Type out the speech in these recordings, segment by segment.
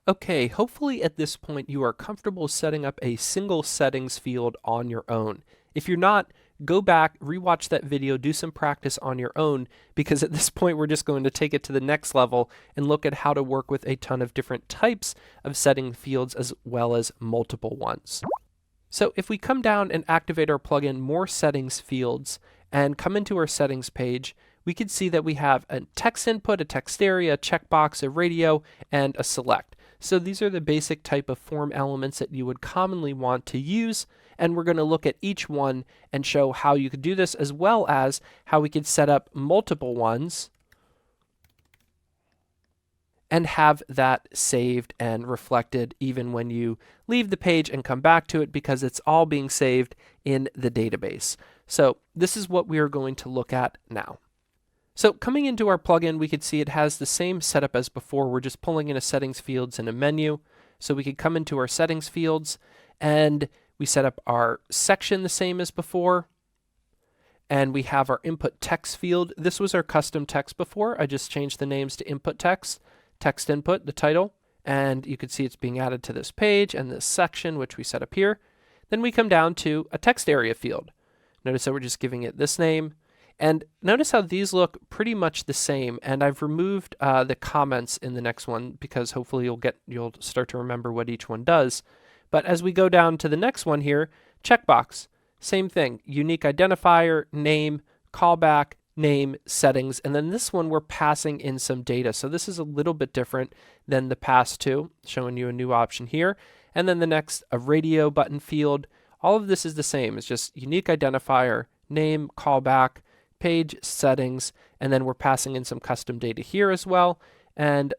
Okay, hopefully at this point you are comfortable setting up a single settings field on your own. If you're not, go back, rewatch that video, do some practice on your own, because at this point we're just going to take it to the next level and look at how to work with a ton of different types of setting fields as well as multiple ones. So if we come down and activate our plugin More Settings fields and come into our settings page, we can see that we have a text input, a text area, a checkbox, a radio, and a select. So these are the basic type of form elements that you would commonly want to use, and we're going to look at each one and show how you could do this, as well as how we could set up multiple ones and have that saved and reflected even when you leave the page and come back to it, because it's all being saved in the database. So this is what we are going to look at now. So coming into our plugin, we could see it has the same setup as before. We're just pulling in a settings fields in a menu. So we could come into our settings fields and we set up our section the same as before. And we have our input text field. This was our custom text before. I just changed the names to input text, text input, the title, and you can see it's being added to this page and this section, which we set up here. Then we come down to a text area field. Notice that we're just giving it this name. And notice how these look pretty much the same, and I've removed the comments in the next one because hopefully you'll start to remember what each one does. But as we go down to the next one here, checkbox, same thing, unique identifier, name, callback, name, settings, and then this one we're passing in some data. So this is a little bit different than the past two, showing you a new option here. And then the next, a radio button field. All of this is the same. It's just unique identifier, name, callback, page, settings, and then we're passing in some custom data here as well. And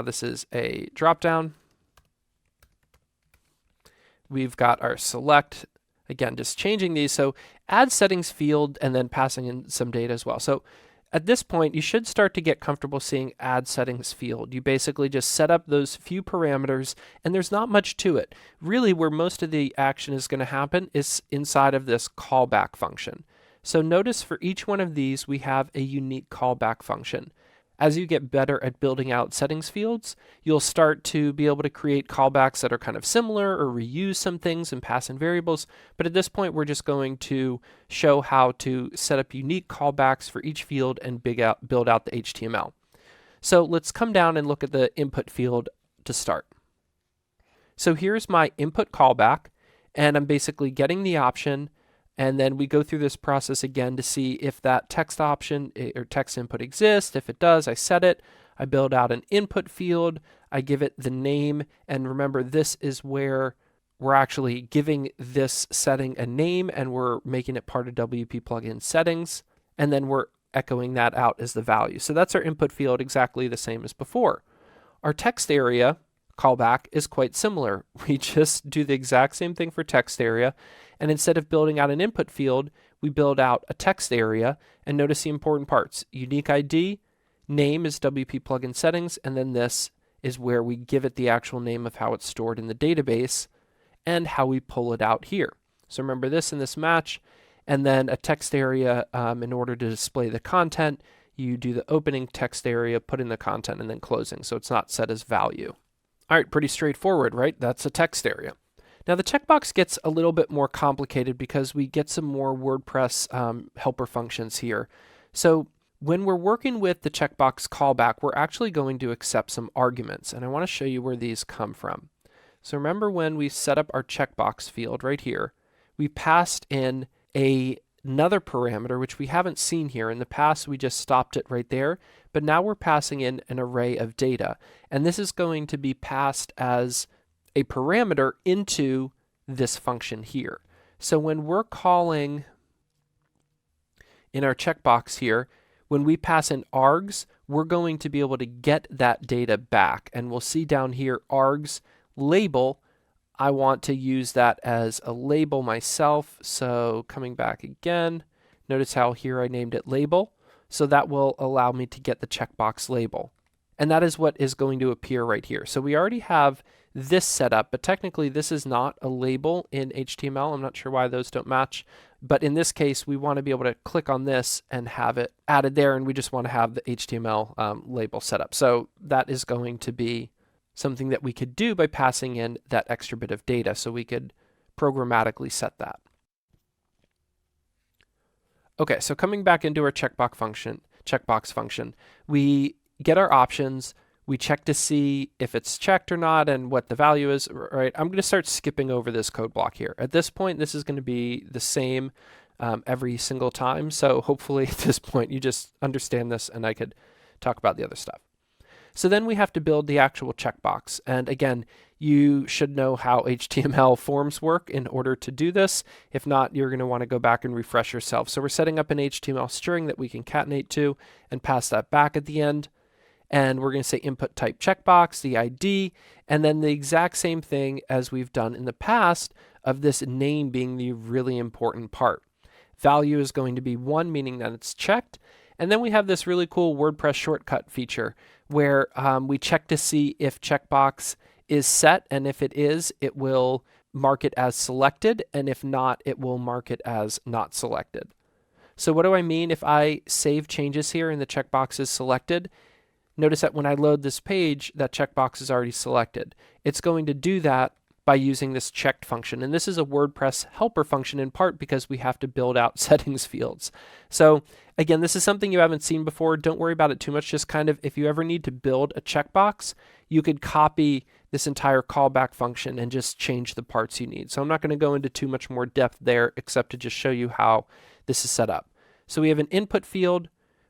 this is a dropdown. We've got our select, again, just changing these. So add settings field and then passing in some data as well. So at this point, you should start to get comfortable seeing add settings field. You basically just set up those few parameters, and there's not much to it. Really, where most of the action is going to happen is inside of this callback function. So notice for each one of these, we have a unique callback function. As you get better at building out settings fields, you'll start to be able to create callbacks that are kind of similar or reuse some things and pass in variables. But at this point, we're just going to show how to set up unique callbacks for each field and build out the HTML. So let's come down and look at the input field to start. So here's my input callback, and I'm basically getting the option. And then we go through this process again to see if that text option or text input exists. If it does, I set it. I build out an input field. I give it the name. And remember, this is where we're actually giving this setting a name and we're making it part of WP plugin settings. And then we're echoing that out as the value. So that's our input field, exactly the same as before. Our text area callback is quite similar. We just do the exact same thing for text area. And instead of building out an input field, we build out a text area. And notice the important parts. Unique ID, name is WP plugin settings, and then this is where we give it the actual name of how it's stored in the database and how we pull it out here. So remember this and this match. And then a text area, in order to display the content, you do the opening text area, put in the content, and then closing. So it's not set as value. All right, pretty straightforward, right? That's a text area. Now the checkbox gets a little bit more complicated because we get some more WordPress helper functions here. So when we're working with the checkbox callback, we're actually going to accept some arguments, and I want to show you where these come from. So remember when we set up our checkbox field right here, we passed in another parameter, which we haven't seen here. In the past, we just stopped it right there, but now we're passing in an array of data, and this is going to be passed as a parameter into this function here. So when we're calling in our checkbox here, when we pass in args, we're going to be able to get that data back, and we'll see down here args label. I want to use that as a label myself. So coming back again, notice how here I named it label. So that will allow me to get the checkbox label. And that is what is going to appear right here. So we already have this set up, but technically this is not a label in HTML. I'm not sure why those don't match. But in this case, we want to be able to click on this and have it added there. And we just want to have the HTML label set up. So that is going to be something that we could do by passing in that extra bit of data. So we could programmatically set that. Okay, so coming back into our checkbox function, we get our options, we check to see if it's checked or not and what the value is, right? I'm going to start skipping over this code block here. At this point, this is going to be the same every single time. So hopefully at this point you just understand this and I could talk about the other stuff. So then we have to build the actual checkbox. And again, you should know how HTML forms work in order to do this. If not, you're going to want to go back and refresh yourself. So we're setting up an HTML string that we can concatenate to and pass that back at the end. And we're going to say input type checkbox, the ID, and then the exact same thing as we've done in the past of this name being the really important part. Value is going to be 1, meaning that it's checked. And then we have this really cool WordPress shortcut feature where we check to see if checkbox is set, and if it is, it will mark it as selected, and if not, it will mark it as not selected. So what do I mean if I save changes here and the checkbox is selected? Notice that when I load this page, that checkbox is already selected. It's going to do that by using this checked function. And this is a WordPress helper function in part because we have to build out settings fields. So again, this is something you haven't seen before. Don't worry about it too much. Just kind of, if you ever need to build a checkbox, you could copy this entire callback function and just change the parts you need. So I'm not going to go into too much more depth there except to just show you how this is set up. So we have an input field,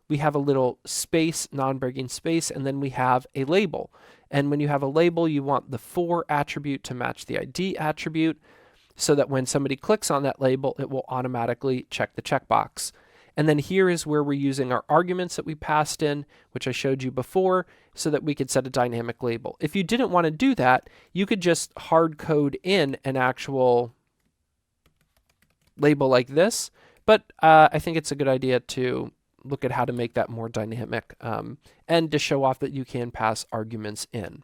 we have a little space, non-breaking space, and then we have a label. And when you have a label, you want the for attribute to match the ID attribute so that when somebody clicks on that label, it will automatically check the checkbox. And then here is where we're using our arguments that we passed in, which I showed you before, so that we could set a dynamic label. If you didn't want to do that, you could just hard code in an actual label like this. But I think it's a good idea to look at how to make that more dynamic and to show off that you can pass arguments in.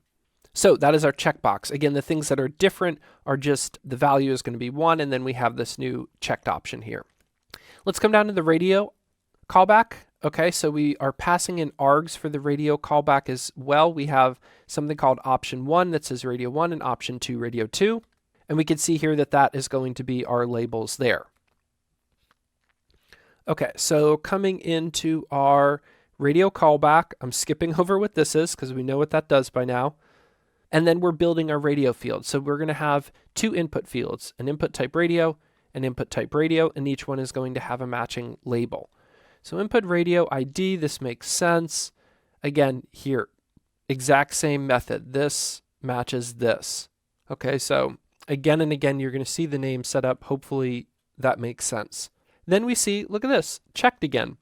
So that is our checkbox. Again, the things that are different are just the value is going to be 1, and then we have this new checked option here. Let's come down to the radio callback. Okay, so we are passing in args for the radio callback as well. We have something called option 1 that says radio 1 and option 2 radio 2. And we can see here that that is going to be our labels there. Okay, so coming into our radio callback, I'm skipping over what this is because we know what that does by now. And then we're building our radio field. So we're going to have 2 input fields, an input type radio, an input type radio, and each one is going to have a matching label. So input radio ID, this makes sense. Again, here, exact same method. This matches this. Okay, so again and again, you're going to see the name set up. Hopefully that makes sense. Then we see, look at this, checked again.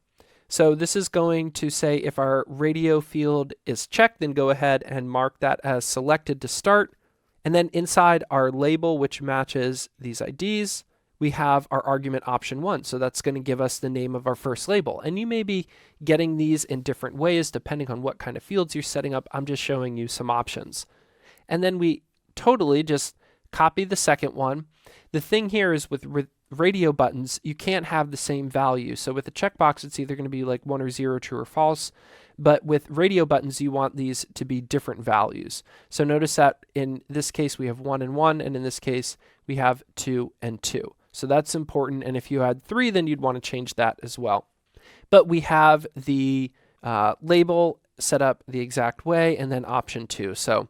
So this is going to say if our radio field is checked, then go ahead and mark that as selected to start. And then inside our label, which matches these IDs, we have our argument option 1. So that's going to give us the name of our first label. And you may be getting these in different ways depending on what kind of fields you're setting up. I'm just showing you some options. And then we totally just copy the second one. The thing here is with radio buttons, you can't have the same value. So with the checkbox, it's either going to be like 1 or 0, true or false. But with radio buttons, you want these to be different values. So notice that in this case, we have 1 and 1, and in this case, we have 2 and 2. So that's important. And if you had 3, then you'd want to change that as well. But we have the label set up the exact way, and then option 2. So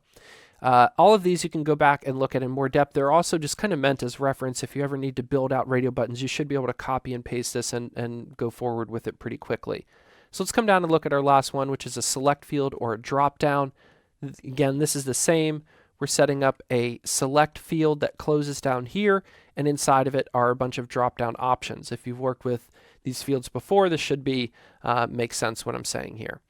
all of these you can go back and look at in more depth. They're also just kind of meant as reference. If you ever need to build out radio buttons, you should be able to copy and paste this and go forward with it pretty quickly. So let's come down and look at our last one, which is a select field or a drop down. Again, this is the same. We're setting up a select field that closes down here, and inside of it are a bunch of drop down options. If you've worked with these fields before, this should be make sense what I'm saying here.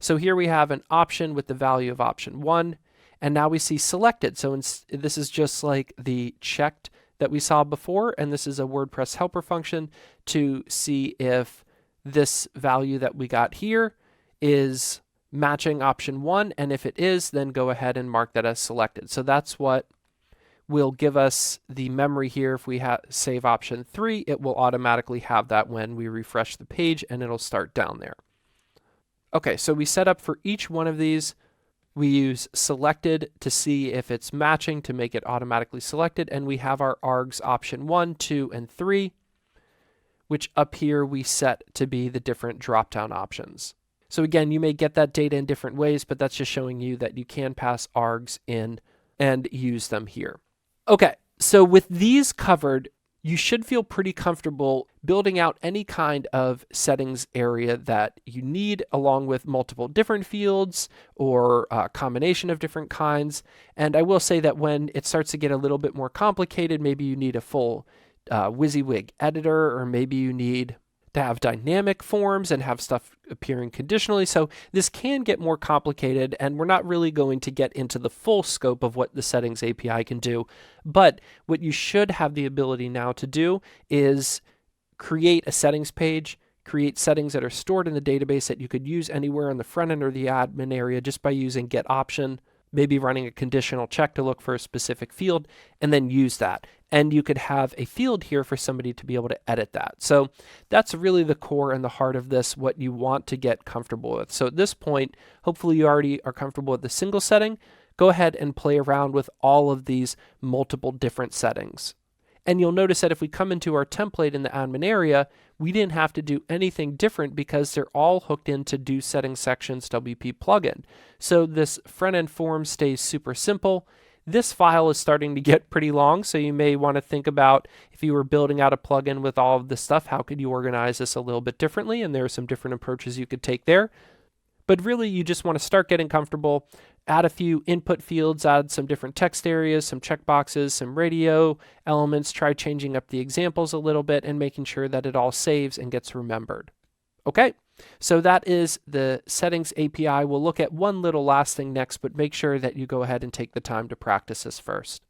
So here we have an option with the value of option 1. And now we see selected. So this is just like the checked that we saw before. And this is a WordPress helper function to see if this value that we got here is matching option 1. And if it is, then go ahead and mark that as selected. So that's what will give us the memory here. If we save option 3, it will automatically have that when we refresh the page, and it'll start down there. Okay, so we set up for each one of these We use selected to see if it's matching to make it automatically selected, and we have our args option 1, 2, and 3, which up here we set to be the different drop-down options. So again, you may get that data in different ways, but that's just showing you that you can pass args in and use them here. Okay, so with these covered, you should feel pretty comfortable building out any kind of settings area that you need, along with multiple different fields or a combination of different kinds. And I will say that when it starts to get a little bit more complicated, maybe you need a full WYSIWYG editor, or maybe you need to have dynamic forms and have stuff appearing conditionally. So this can get more complicated, and we're not really going to get into the full scope of what the settings API can do. But what you should have the ability now to do is create a settings page, create settings that are stored in the database that you could use anywhere on the front end or the admin area just by using get option, maybe running a conditional check to look for a specific field, and then use that. And you could have a field here for somebody to be able to edit that. So that's really the core and the heart of this, what you want to get comfortable with. So at this point, hopefully you already are comfortable with the single setting. Go ahead and play around with all of these multiple different settings. And you'll notice that if we come into our template in the admin area, we didn't have to do anything different because they're all hooked into Do Settings Sections WP plugin. So this front-end form stays super simple. This file is starting to get pretty long, so you may want to think about, if you were building out a plugin with all of this stuff, how could you organize this a little bit differently? And there are some different approaches you could take there. But really, you just want to start getting comfortable, add a few input fields, add some different text areas, some checkboxes, some radio elements, try changing up the examples a little bit, and making sure that it all saves and gets remembered. Okay, so that is the settings API. We'll look at one little last thing next, but make sure that you go ahead and take the time to practice this first.